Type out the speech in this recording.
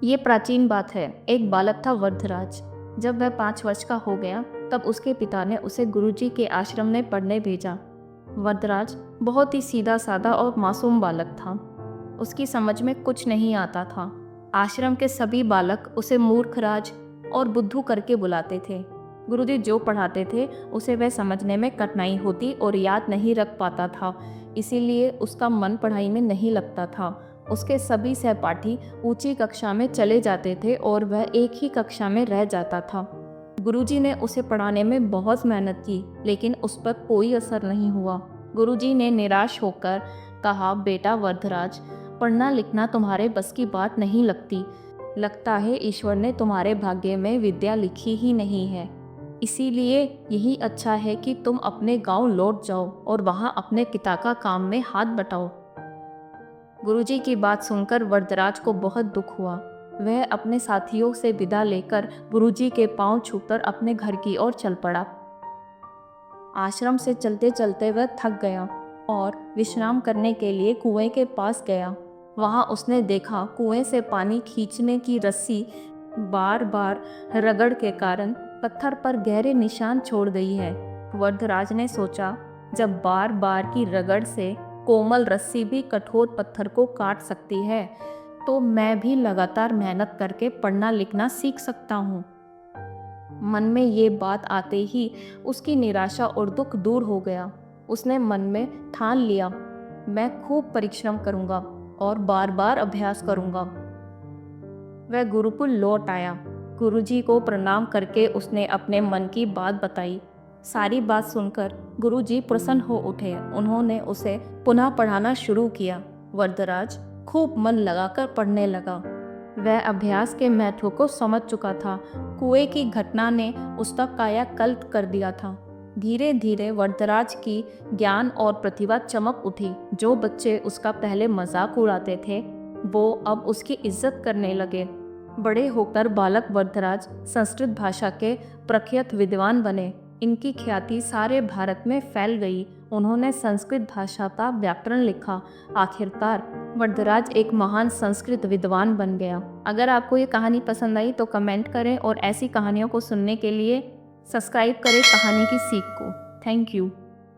ये प्राचीन बात है। एक बालक था वरदराज। जब वह 5 वर्ष का हो गया तब उसके पिता ने उसे गुरुजी के आश्रम में पढ़ने भेजा। वरदराज बहुत ही सीधा साधा और मासूम बालक था। उसकी समझ में कुछ नहीं आता था। आश्रम के सभी बालक उसे मूर्खराज और बुद्धू करके बुलाते थे। गुरुजी जो पढ़ाते थे उसे वह समझने में कठिनाई होती और याद नहीं रख पाता था। इसीलिए उसका मन पढ़ाई में नहीं लगता था। उसके सभी सहपाठी ऊंची कक्षा में चले जाते थे और वह एक ही कक्षा में रह जाता था। गुरुजी ने उसे पढ़ाने में बहुत मेहनत की, लेकिन उस पर कोई असर नहीं हुआ। गुरुजी ने निराश होकर कहा, बेटा वरदराज, पढ़ना लिखना तुम्हारे बस की बात नहीं लगती। लगता है ईश्वर ने तुम्हारे भाग्य में विद्या लिखी ही नहीं है। इसीलिए यही अच्छा है कि तुम अपने गांव लौट जाओ और वहां अपने पिता का काम में हाथ बटाओ। गुरुजी की बात सुनकर वरदराज को बहुत दुख हुआ। वह अपने साथियों से विदा लेकर गुरुजी के पांव छूकर अपने घर की ओर चल पड़ा। आश्रम से चलते चलते वह थक गया और विश्राम करने के लिए कुएं के पास गया। वहां उसने देखा कुएं से पानी खींचने की रस्सी बार बार रगड़ के कारण पत्थर पर गहरे निशान छोड़ गई है। वरदराज ने सोचा, जब बार बार की रगड़ से कोमल रस्सी भी कठोर पत्थर को काट सकती है, तो मैं भी लगातार मेहनत करके पढ़ना लिखना सीख सकता हूँ। मन में ये बात आते ही उसकी निराशा और दुख दूर हो गया। उसने मन में ठान लिया, मैं खूब परिश्रम करूँगा और बार बार अभ्यास करूँगा। वह गुरुकुल लौट आया। गुरुजी को प्रणाम करके उसने अपने मन की बात बताई। सारी बात सुनकर गुरुजी प्रसन्न हो उठे। उन्होंने उसे पुनः पढ़ाना शुरू किया। वरदराज खूब मन लगाकर पढ़ने लगा। वह अभ्यास के महत्व को समझ चुका था। कुएं की घटना ने उसका कायाकल्प कर दिया था। धीरे धीरे वरदराज की ज्ञान और प्रतिभा चमक उठी। जो बच्चे उसका पहले मजाक उड़ाते थे, वो अब उसकी इज्जत करने लगे। बड़े होकर बालक वरदराज संस्कृत भाषा के प्रख्यात विद्वान बने। इनकी ख्याति सारे भारत में फैल गई। उन्होंने संस्कृत भाषा का व्याकरण लिखा। आखिरकार वरदराज एक महान संस्कृत विद्वान बन गया। अगर आपको ये कहानी पसंद आई तो कमेंट करें और ऐसी कहानियों को सुनने के लिए सब्सक्राइब करें कहानी की सीख को। Thank you.